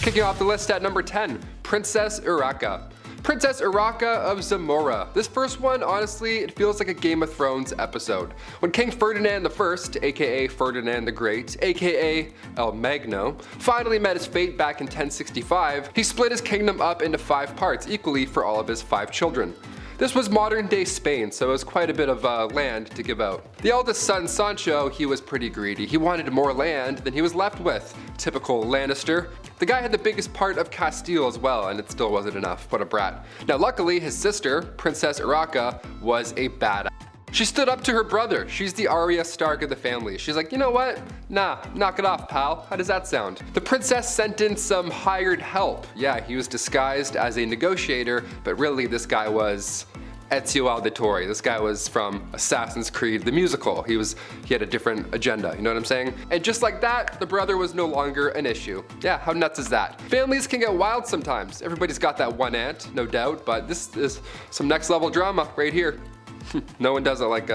Kicking off the list at number 10, Princess Urraca. Princess Urraca of Zamora. This first one, honestly, it feels like a Game of Thrones episode. When King Ferdinand I, aka Ferdinand the Great, aka El Magno, finally met his fate back in 1065, he split his kingdom up into 5 parts, equally for all of his 5 children. This was modern day Spain, so it was quite a bit of land to give out. The eldest son, Sancho, he was pretty greedy. He wanted more land than he was left with. Typical Lannister. The guy had the biggest part of Castile as well, and it still wasn't enough. What a brat. Now luckily, his sister, Princess Urraca, was a badass. She stood up to her brother. She's the Arya Stark of the family. She's like, you know what? Nah, knock it off, pal. How does that sound? The princess sent in some hired help. Yeah, he was disguised as a negotiator, but really this guy was Ezio Auditore. This guy was from Assassin's Creed, the musical. He had a different agenda, you know what I'm saying? And just like that, the brother was no longer an issue. Yeah, how nuts is that? Families can get wild sometimes. Everybody's got that one aunt, no doubt, but this is some next level drama right here. No one does it like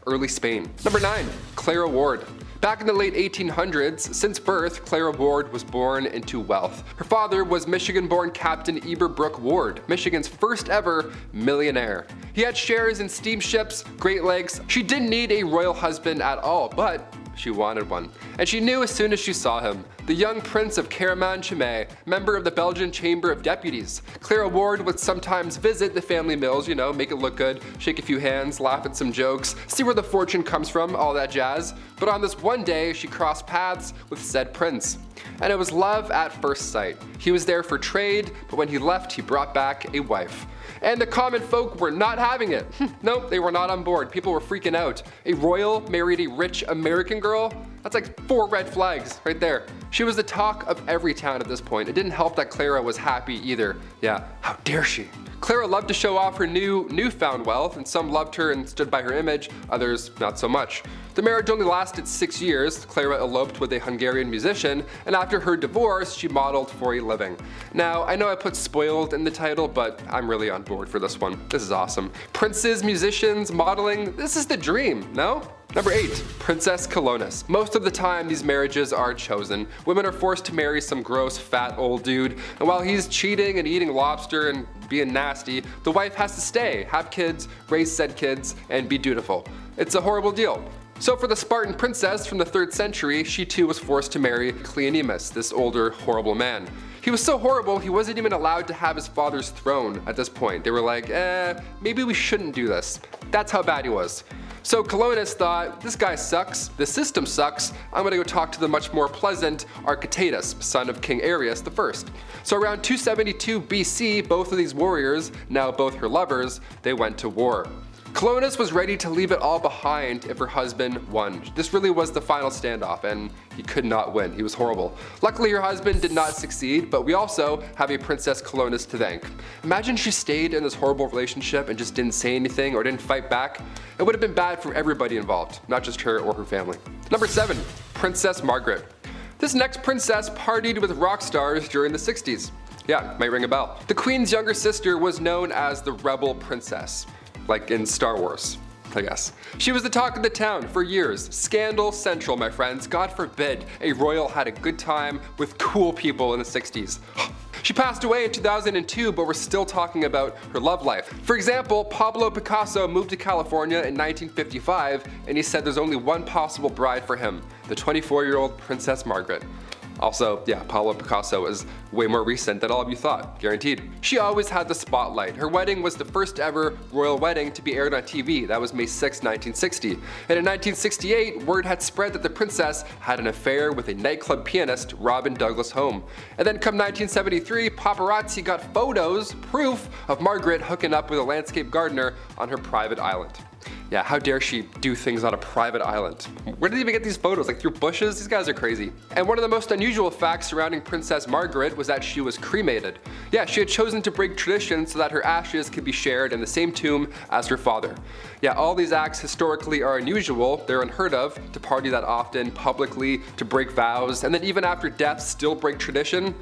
early Spain. Number 9, Clara Ward. Back in the late 1800s, since birth, Clara Ward was born into wealth. Her father was Michigan-born Captain Eberbrook Ward, Michigan's first ever millionaire. He had shares in steamships, Great Lakes. She didn't need a royal husband at all, but she wanted one. And she knew as soon as she saw him. The young prince of Caraman-Chimay, member of the Belgian Chamber of Deputies. Clara Ward would sometimes visit the family mills, you know, make it look good, shake a few hands, laugh at some jokes, see where the fortune comes from, all that jazz. But on this one day, she crossed paths with said prince. And it was love at first sight. He was there for trade, but when he left, he brought back a wife. And the common folk were not having it. Nope, they were not on board. People were freaking out. A royal married a rich American girl? That's like 4 red flags right there. She was the talk of every town at this point. It didn't help that Clara was happy either. Yeah, how dare she? Clara loved to show off her newfound wealth, and some loved her and stood by her image, others not so much. The marriage only lasted 6 years. Clara eloped with a Hungarian musician, and after her divorce, she modeled for a living. Now, I know I put spoiled in the title, but I'm really on board for this one. This is awesome. Princes, musicians, modeling, this is the dream, no? Number 8, Princess Colonus. Most of the time these marriages are chosen. Women are forced to marry some gross fat old dude, and while he's cheating and eating lobster and being nasty, the wife has to stay, have kids, raise said kids, and be dutiful. It's a horrible deal. So for the Spartan princess from the 3rd century, she too was forced to marry Cleonymus, this older, horrible man. He was so horrible, he wasn't even allowed to have his father's throne at this point. They were like, maybe we shouldn't do this. That's how bad he was. So Colonus thought, this guy sucks, the system sucks, I'm gonna go talk to the much more pleasant Architatus, son of King Arius I. So around 272 BC, both of these warriors, now both her lovers, they went to war. Colonus was ready to leave it all behind if her husband won. This really was the final standoff, and he could not win. He was horrible. Luckily, her husband did not succeed, but we also have a Princess Colonus to thank. Imagine she stayed in this horrible relationship and just didn't say anything or didn't fight back. It would have been bad for everybody involved, not just her or her family. Number 7, Princess Margaret. This next princess partied with rock stars during the 60s. Yeah, might ring a bell. The queen's younger sister was known as the Rebel Princess. Like in Star Wars, I guess. She was the talk of the town for years. Scandal central, my friends. God forbid a royal had a good time with cool people in the 60s. She passed away in 2002, but we're still talking about her love life. For example, Pablo Picasso moved to California in 1955, and he said there's only one possible bride for him, the 24-year-old Princess Margaret. Also, yeah, Pablo Picasso is way more recent than all of you thought, guaranteed. She always had the spotlight. Her wedding was the first ever royal wedding to be aired on TV. That was May 6, 1960. And in 1968, word had spread that the princess had an affair with a nightclub pianist, Robin Douglas Home. And then come 1973, paparazzi got photos, proof of Margaret hooking up with a landscape gardener on her private island. Yeah, how dare she do things on a private island? Where did they even get these photos? Like through bushes? These guys are crazy. And one of the most unusual facts surrounding Princess Margaret was that she was cremated. Yeah, she had chosen to break tradition so that her ashes could be shared in the same tomb as her father. Yeah, all these acts historically are unusual. They're unheard of, to party that often, publicly, to break vows, and then even after death still break tradition.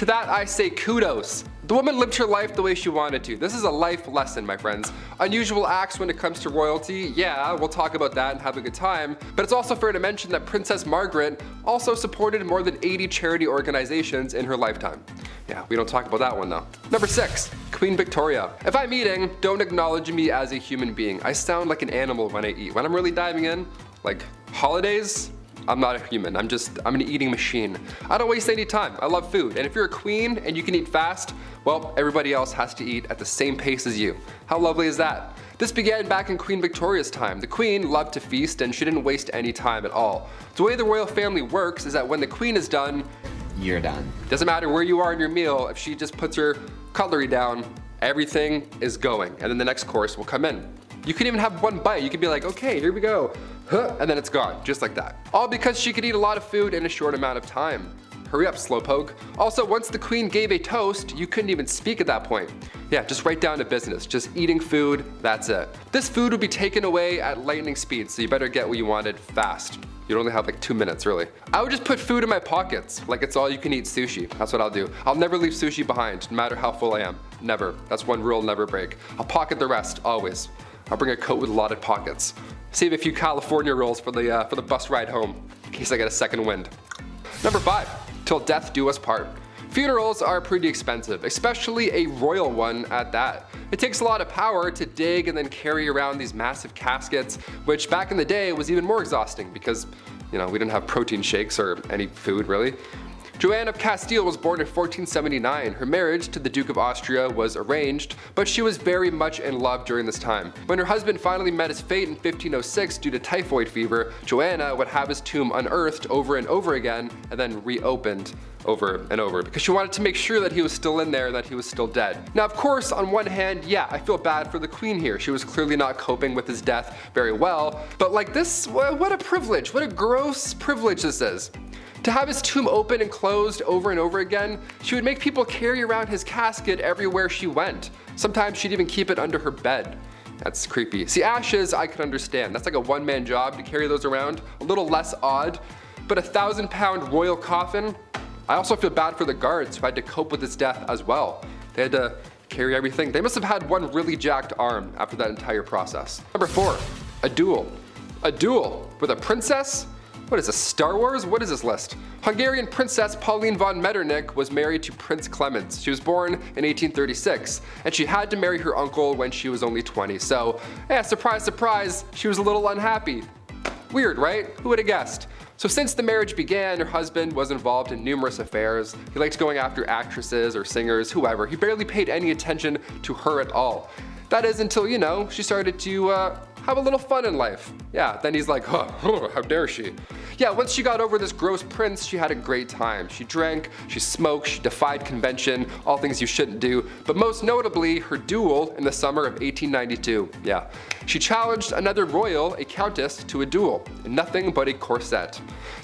To that I say kudos. The woman lived her life the way she wanted to. This is a life lesson, my friends. Unusual acts when it comes to royalty, yeah, we'll talk about that and have a good time, but it's also fair to mention that Princess Margaret also supported more than 80 charity organizations in her lifetime. Yeah, we don't talk about that one though. Number 6, Queen Victoria. If I'm eating, don't acknowledge me as a human being. I sound like an animal when I eat. When I'm really diving in, like holidays, I'm not a human, I'm an eating machine. I don't waste any time, I love food, and if you're a queen and you can eat fast, well, everybody else has to eat at the same pace as you. How lovely is that? This began back in Queen Victoria's time. The queen loved to feast and she didn't waste any time at all. The way the royal family works is that when the queen is done, you're done. Doesn't matter where you are in your meal, if she just puts her cutlery down, everything is going, and then the next course will come in. You can even have one bite. You could be like, okay, here we go, and then it's gone, just like that. All because she could eat a lot of food in a short amount of time. Hurry up, slowpoke. Also, once the queen gave a toast, you couldn't even speak at that point. Yeah, just right down to business, just eating food, that's it. This food would be taken away at lightning speed, so you better get what you wanted fast. You'd only have like 2 minutes, really. I would just put food in my pockets, like it's all you can eat sushi. That's what I'll do. I'll never leave sushi behind, no matter how full I am. Never. That's one rule I'll never break. I'll pocket the rest, always. I'll bring a coat with a lot of pockets. Save a few California rolls for the bus ride home, in case I get a second wind. Number 5, till death do us part. Funerals are pretty expensive, especially a royal one at that. It takes a lot of power to dig and then carry around these massive caskets, which back in the day was even more exhausting because, we didn't have protein shakes or any food really. Joanne of Castile was born in 1479. Her marriage to the Duke of Austria was arranged, but she was very much in love during this time. When her husband finally met his fate in 1506 due to typhoid fever, Joanna would have his tomb unearthed over and over again and then reopened over and over because she wanted to make sure that he was still in there and that he was still dead. Now, of course, on one hand, yeah, I feel bad for the queen here. She was clearly not coping with his death very well, but like this, what a privilege, what a gross privilege this is. To have his tomb open and closed over and over again, she would make people carry around his casket everywhere she went. Sometimes she'd even keep it under her bed. That's creepy. See, ashes, I could understand. That's like a one-man job to carry those around. A little less odd, but a 1,000-pound royal coffin? I also feel bad for the guards who had to cope with his death as well. They had to carry everything. They must have had one really jacked arm after that entire process. Number 4, a duel. A duel with a princess? What is this, Star Wars? What is this list? Hungarian Princess Pauline von Metternich was married to Prince Clemens. She was born in 1836, and she had to marry her uncle when she was only 20. So, surprise, surprise, she was a little unhappy. Weird, right? Who would have guessed? So since the marriage began, her husband was involved in numerous affairs. He liked going after actresses or singers, whoever. He barely paid any attention to her at all. That is until, she started to have a little fun in life. Yeah, then he's like, oh, how dare she? Yeah, once she got over this gross prince, she had a great time. She drank, she smoked, she defied convention, all things you shouldn't do, but most notably, her duel in the summer of 1892. Yeah, she challenged another royal, a countess, to a duel, in nothing but a corset.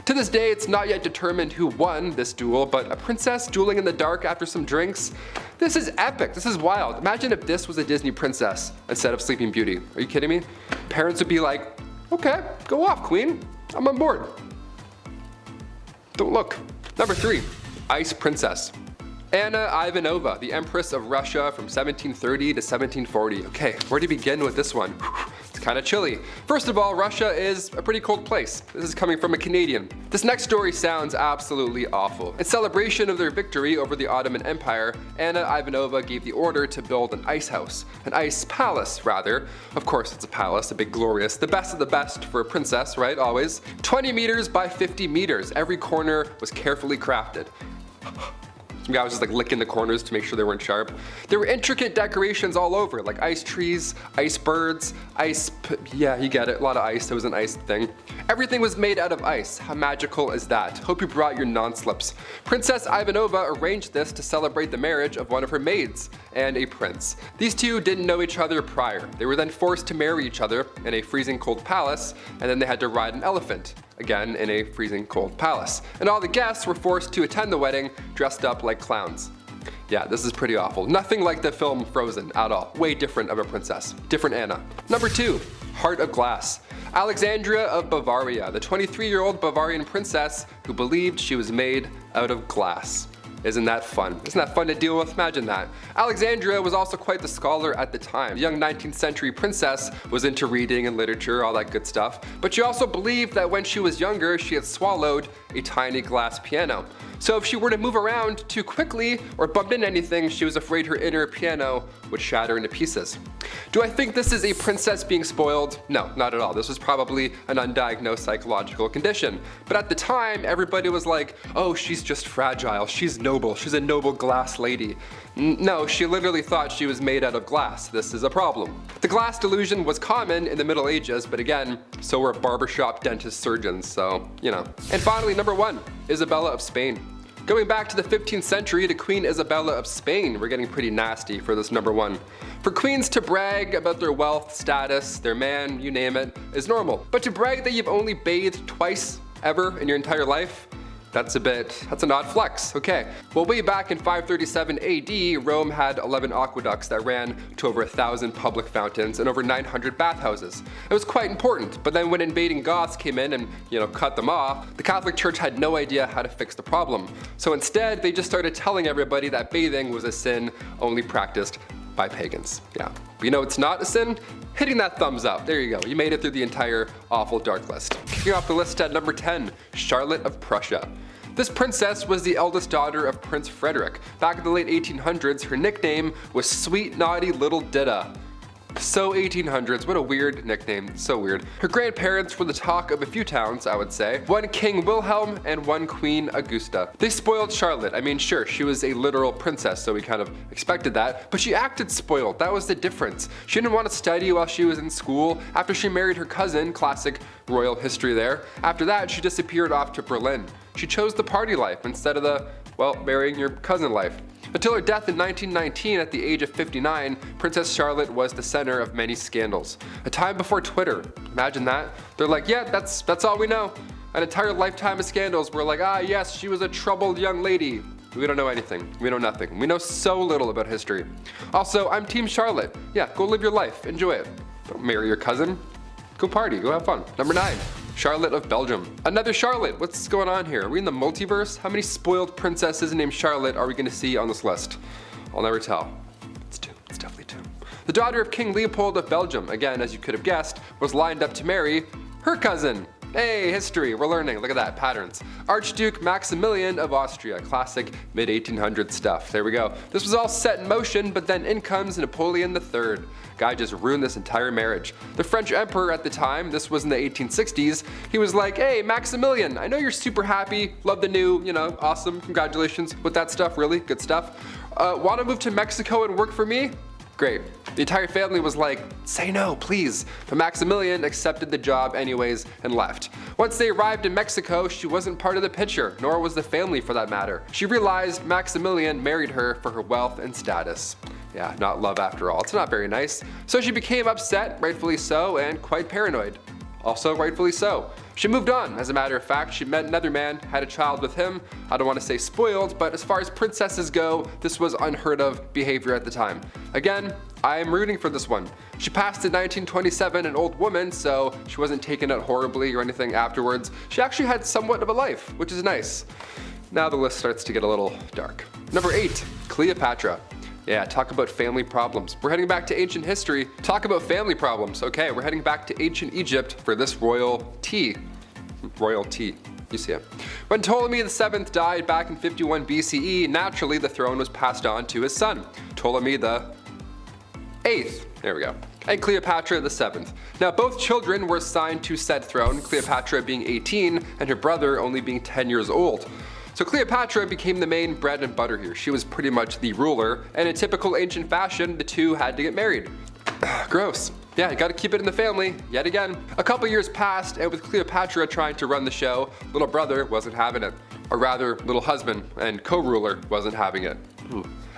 To this day, it's not yet determined who won this duel, but a princess dueling in the dark after some drinks? This is epic, this is wild. Imagine if this was a Disney princess instead of Sleeping Beauty. Are you kidding me? Parents would be like, okay, go off, queen. I'm on board. Don't look. Number 3, Ice Princess. Anna Ivanova, the Empress of Russia from 1730 to 1740. Okay, where to begin with this one? It's kind of chilly. First of all, Russia is a pretty cold place. This is coming from a Canadian. This next story sounds absolutely awful. In celebration of their victory over the Ottoman Empire, Anna Ivanova gave the order to build an ice house. An ice palace, rather. Of course, it's a palace, a big glorious, the best of the best for a princess, right, always. 20 meters by 50 meters. Every corner was carefully crafted. Some guy was just like licking the corners to make sure they weren't sharp. There were intricate decorations all over, like ice trees, ice birds, yeah, you get it, a lot of ice, there was an ice thing. Everything was made out of ice. How magical is that? Hope you brought your non-slips. Princess Ivanova arranged this to celebrate the marriage of one of her maids and a prince. These two didn't know each other prior. They were then forced to marry each other in a freezing cold palace, and then they had to ride an elephant. Again in a freezing cold palace. And all the guests were forced to attend the wedding dressed up like clowns. Yeah, this is pretty awful. Nothing like the film Frozen at all. Way different of a princess. Different Anna. Number 2, Heart of Glass. Alexandria of Bavaria, the 23-year-old Bavarian princess who believed she was made out of glass. Isn't that fun? Isn't that fun to deal with? Imagine that. Alexandria was also quite the scholar at the time. The young 19th century princess was into reading and literature, all that good stuff. But she also believed that when she was younger, she had swallowed a tiny glass piano. So if she were to move around too quickly or bump into anything, she was afraid her inner piano would shatter into pieces. Do I think this is a princess being spoiled? No, not at all. This was probably an undiagnosed psychological condition. But at the time, everybody was like, oh, she's just fragile, she's noble, she's a noble glass lady. No, she literally thought she was made out of glass. This is a problem. The glass delusion was common in the Middle Ages, but again, so were barbershop dentist surgeons, so, you know. And finally, number 1, Isabella of Spain. Going back to the 15th century to Queen Isabella of Spain, we're getting pretty nasty for this number 1. For queens to brag about their wealth, status, their man, you name it, is normal. But to brag that you've only bathed twice ever in your entire life, that's an odd flex, okay. Well, way back in 537 AD, Rome had 11 aqueducts that ran to over 1,000 public fountains and over 900 bathhouses. It was quite important, but then when invading Goths came in and, cut them off, the Catholic Church had no idea how to fix the problem. So instead, they just started telling everybody that bathing was a sin only practiced by pagans. Yeah. But you know it's not a sin? Hitting that thumbs up. There you go. You made it through the entire awful dark list. Kicking off the list at number 10, Charlotte of Prussia. This princess was the eldest daughter of Prince Frederick. Back in the late 1800s, her nickname was Sweet Naughty Little Didda. So 1800s, what a weird nickname, so weird. Her grandparents were the talk of a few towns, I would say. One King Wilhelm and one Queen Augusta. They spoiled Charlotte. I mean, sure, she was a literal princess, so we kind of expected that, but she acted spoiled. That was the difference. She didn't want to study while she was in school. After she married her cousin, classic royal history there. After that, she disappeared off to Berlin. She chose the party life instead of the, marrying your cousin life. Until her death in 1919 at the age of 59, Princess Charlotte was the center of many scandals. A time before Twitter. Imagine that. They're like, yeah, that's all we know. An entire lifetime of scandals. We're like, yes, she was a troubled young lady. We don't know anything. We know nothing. We know so little about history. Also, I'm Team Charlotte. Yeah, go live your life. Enjoy it. Don't marry your cousin. Go party. Go have fun. Number 9. Charlotte of Belgium. Another Charlotte. What's going on here? Are we in the multiverse? How many spoiled princesses named Charlotte are we going to see on this list? I'll never tell. It's 2. It's definitely 2. The daughter of King Leopold of Belgium, again, as you could have guessed, was lined up to marry her cousin. Hey, history, we're learning. Look at that, patterns. Archduke Maximilian of Austria, classic mid-1800s stuff. There we go. This was all set in motion, but then in comes Napoleon III. Guy just ruined this entire marriage. The French emperor at the time, this was in the 1860s, he was like, hey, Maximilian, I know you're super happy, love the new, awesome, congratulations with that stuff, really good stuff. Want to move to Mexico and work for me? Great. The entire family was like, say no, please. But Maximilian accepted the job anyways and left. Once they arrived in Mexico, she wasn't part of the picture, nor was the family for that matter. She realized Maximilian married her for her wealth and status. Yeah, not love after all. It's not very nice. So she became upset, rightfully so, and quite paranoid. Also rightfully so. She moved on. As a matter of fact, she met another man, had a child with him. I don't want to say spoiled, but as far as princesses go, this was unheard of behavior at the time. Again, I am rooting for this one. She passed in 1927, an old woman, so she wasn't taken out horribly or anything afterwards. She actually had somewhat of a life, which is nice. Now the list starts to get a little dark. Number 8, Cleopatra. Yeah, talk about family problems. We're heading back to ancient history. Talk about family problems. Okay, we're heading back to ancient Egypt for this royal tea. Royal tea. You see it. When Ptolemy VII died back in 51 BCE, naturally the throne was passed on to his son, Ptolemy the 8th. There we go. And Cleopatra the 7th. Now both children were assigned to said throne, Cleopatra being 18 and her brother only being 10 years old. So Cleopatra became the main bread and butter here. She was pretty much the ruler, and in typical ancient fashion, the two had to get married. Gross. Yeah, you gotta keep it in the family, yet again. A couple years passed, and with Cleopatra trying to run the show, little brother wasn't having it. Or rather, little husband and co-ruler wasn't having it.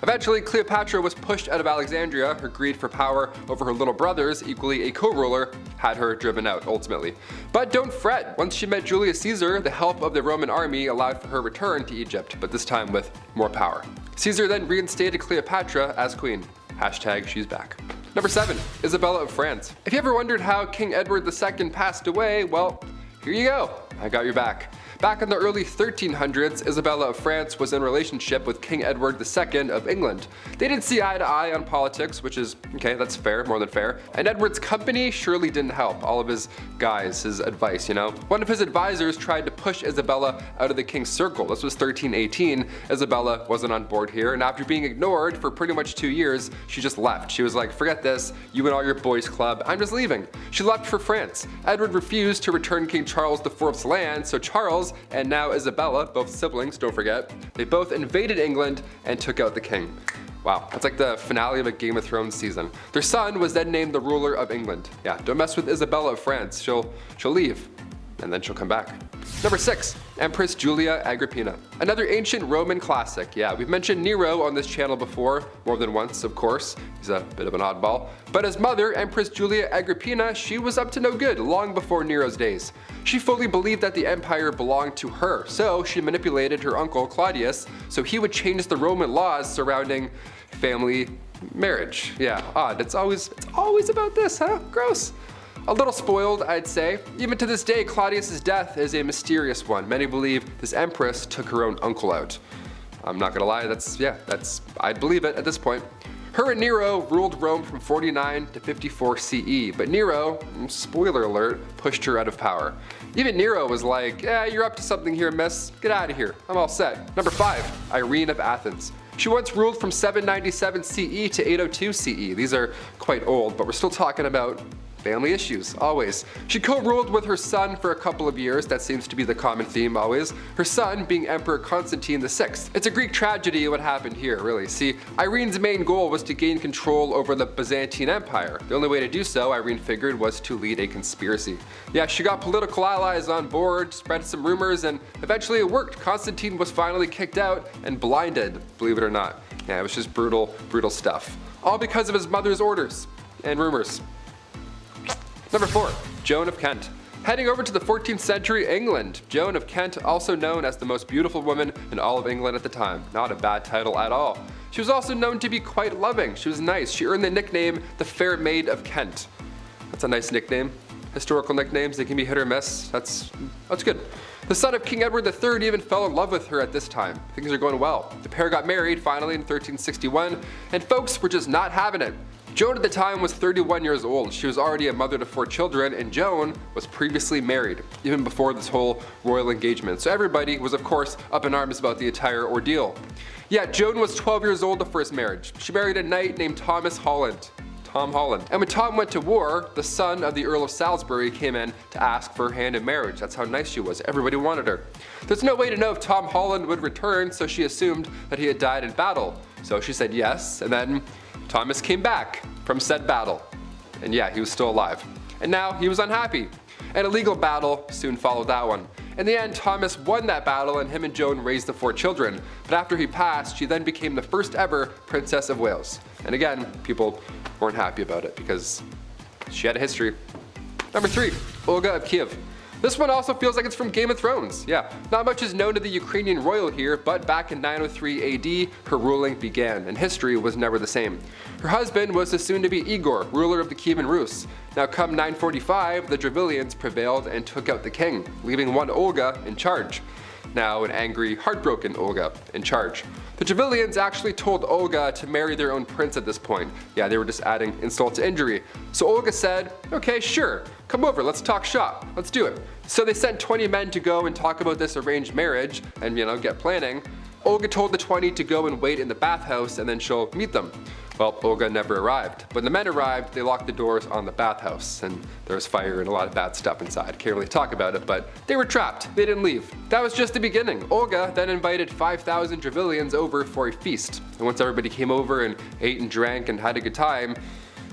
Eventually, Cleopatra was pushed out of Alexandria. Her greed for power over her little brothers, equally a co-ruler, had her driven out ultimately. But don't fret, once she met Julius Caesar, the help of the Roman army allowed for her return to Egypt, but this time with more power. Caesar then reinstated Cleopatra as queen. Hashtag she's back. Number 7, Isabella of France. If you ever wondered how King Edward II passed away, well, here you go. I got your back. Back in the early 1300s, Isabella of France was in a relationship with King Edward II of England. They didn't see eye to eye on politics, which is, okay, that's fair, more than fair. And Edward's company surely didn't help. All of his guys, his advice, you know. One of his advisors tried to push Isabella out of the king's circle. This was 1318. Isabella wasn't on board here, and after being ignored for pretty much 2 years, she just left. She was like, forget this, you and all your boys club, I'm just leaving. She left for France. Edward refused to return King Charles IV's land, so Charles and now Isabella, both siblings, don't forget, they both invaded England and took out the king. Wow, that's like the finale of a Game of Thrones season. Their son was then named the ruler of England. Yeah, don't mess with Isabella of France. She'll leave, and then she'll come back. Number 6, Empress Julia Agrippina. Another ancient Roman classic. Yeah, we've mentioned Nero on this channel before, more than once, of course. He's a bit of an oddball. But his mother, Empress Julia Agrippina, she was up to no good long before Nero's days. She fully believed that the empire belonged to her, so she manipulated her uncle Claudius so he would change the Roman laws surrounding family marriage. Yeah, odd. It's always about this, huh? Gross. A little spoiled, I'd say. Even to this day, Claudius's death is a mysterious one. Many believe this empress took her own uncle out. I'm not gonna lie, I'd believe it at this point. Her and Nero ruled Rome from 49 to 54 CE, but Nero, spoiler alert, pushed her out of power. Even Nero was like, yeah, you're up to something here, miss. Get out of here. I'm all set. Number 5, Irene of Athens. She once ruled from 797 CE to 802 CE. These are quite old, but we're still talking about family issues, always. She co-ruled with her son for a couple of years. That seems to be the common theme always. Her son being Emperor Constantine VI. It's a Greek tragedy what happened here, really. See, Irene's main goal was to gain control over the Byzantine Empire. The only way to do so, Irene figured, was to lead a conspiracy. Yeah, she got political allies on board, spread some rumors, and eventually it worked. Constantine was finally kicked out and blinded, believe it or not. Yeah, it was just brutal, brutal stuff. All because of his mother's orders and rumors. Number 4, Joan of Kent. Heading over to the 14th century England, Joan of Kent, also known as the most beautiful woman in all of England at the time. Not a bad title at all. She was also known to be quite loving. She was nice. She earned the nickname the Fair Maid of Kent. That's a nice nickname. Historical nicknames, they can be hit or miss. That's good. The son of King Edward III even fell in love with her at this time. Things are going well. The pair got married finally in 1361, and folks were just not having it. Joan at the time was 31 years old. She was already a mother to 4 children, and Joan was previously married, even before this whole royal engagement. So everybody was of course up in arms about the entire ordeal. Yet Joan was 12 years old the first marriage. She married a knight named Tom Holland. And when Tom went to war, the son of the Earl of Salisbury came in to ask for her hand in marriage. That's how nice she was. Everybody wanted her. There's no way to know if Tom Holland would return, so she assumed that he had died in battle. So she said yes, and then Thomas came back from said battle. And yeah, he was still alive. And now he was unhappy. And a legal battle soon followed that one. In the end, Thomas won that battle and him and Joan raised the 4 children. But after he passed, she then became the first ever Princess of Wales. And again, people weren't happy about it because she had a history. Number 3, Olga of Kiev. This one also feels like it's from Game of Thrones. Yeah, not much is known to the Ukrainian royal here, but back in 903 AD, her ruling began, and history was never the same. Her husband was the soon-to-be Igor, ruler of the Kievan Rus. Now come 945, the Drevlians prevailed and took out the king, leaving one Olga in charge. Now an angry, heartbroken Olga in charge. The Drevlians actually told Olga to marry their own prince at this point. Yeah, they were just adding insult to injury. So Olga said, okay, sure, come over, let's talk shop, let's do it. So they sent 20 men to go and talk about this arranged marriage and, get planning. Olga told the 20 to go and wait in the bathhouse and then she'll meet them. Well, Olga never arrived. When the men arrived, they locked the doors on the bathhouse, and there was fire and a lot of bad stuff inside. Can't really talk about it, but they were trapped. They didn't leave. That was just the beginning. Olga then invited 5,000 Drevlians over for a feast. And once everybody came over and ate and drank and had a good time,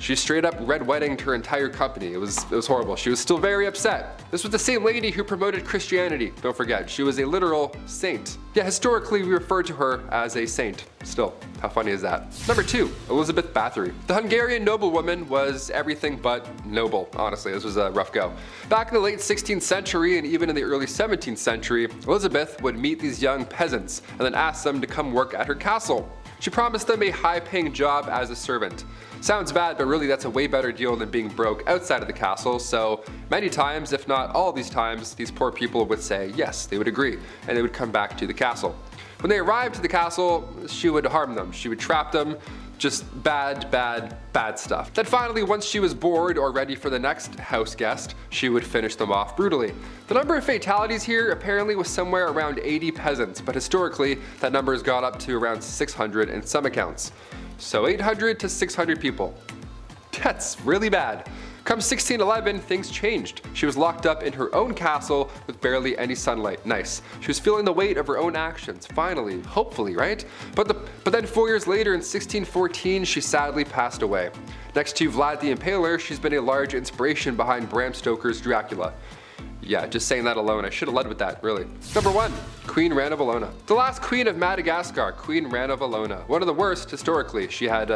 she straight up red weddinged her entire company. It was horrible. She was still very upset. This was the same lady who promoted Christianity. Don't forget, she was a literal saint. Yeah, historically we refer to her as a saint. Still, how funny is that? Number 2, Elizabeth Bathory. The Hungarian noblewoman was everything but noble, honestly. This was a rough go. Back in the late 16th century and even in the early 17th century, Elizabeth would meet these young peasants and then ask them to come work at her castle. She promised them a high-paying job as a servant. Sounds bad, but really that's a way better deal than being broke outside of the castle, so many times, if not all these times, these poor people would say yes, they would agree, and they would come back to the castle. When they arrived to the castle, she would harm them, she would trap them, just bad stuff. Then finally, once she was bored or ready for the next house guest, she would finish them off brutally. The number of fatalities here apparently was somewhere around 80 peasants, but historically that number has gone up to around 600 in some accounts. So 800 to 600 people. That's really bad. Come 1611, things changed. She was locked up in her own castle with barely any sunlight. Nice. She was feeling the weight of her own actions, finally, hopefully, right? But then 4 years later in 1614, she sadly passed away. Next to Vlad the Impaler, she's been a large inspiration behind Bram Stoker's Dracula. Yeah, just saying that alone, I should have led with that, really. Number 1, Queen Ranavalona. The last queen of Madagascar, Queen Ranavalona. One of the worst historically. She had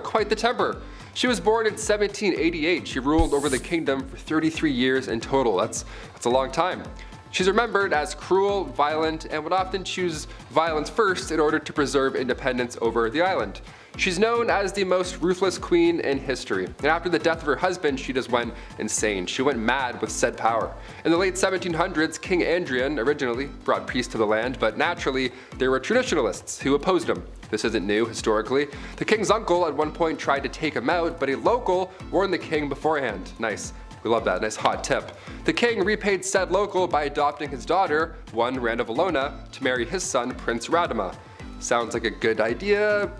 quite the temper. She was born in 1788. She ruled over the kingdom for 33 years in total. That's a long time. She's remembered as cruel, violent, and would often choose violence first in order to preserve independence over the island. She's known as the most ruthless queen in history, and after the death of her husband, she just went insane. She went mad with said power. In the late 1700s, King Adrian originally brought peace to the land, but naturally, there were traditionalists who opposed him. This isn't new historically. The king's uncle at one point tried to take him out, but a local warned the king beforehand. Nice. We love that, nice hot tip. The king repaid said local by adopting his daughter, one Ranavalona, to marry his son, Prince Radama. Sounds like a good idea?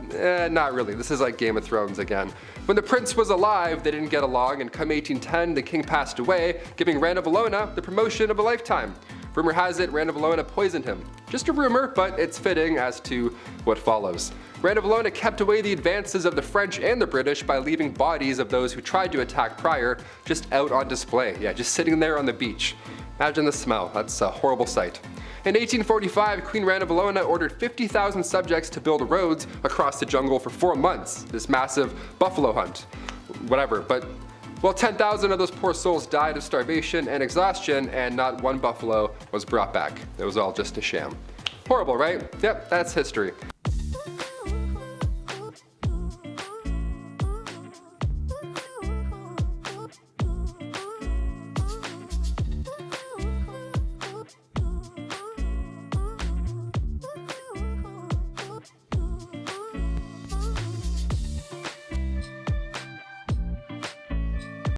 Not really. This is like Game of Thrones again. When the prince was alive, they didn't get along, and come 1810, the king passed away, giving Ranavalona the promotion of a lifetime. Rumor has it Ranavalona poisoned him. Just a rumor, but it's fitting as to what follows. Ranavalona kept away the advances of the French and the British by leaving bodies of those who tried to attack prior just out on display. Yeah, just sitting there on the beach. Imagine the smell. That's a horrible sight. In 1845, Queen Ranavalona ordered 50,000 subjects to build roads across the jungle for 4 months. This massive buffalo hunt. Whatever, but well, 10,000 of those poor souls died of starvation and exhaustion, and not one buffalo was brought back. It was all just a sham. Horrible, right? Yep, that's history.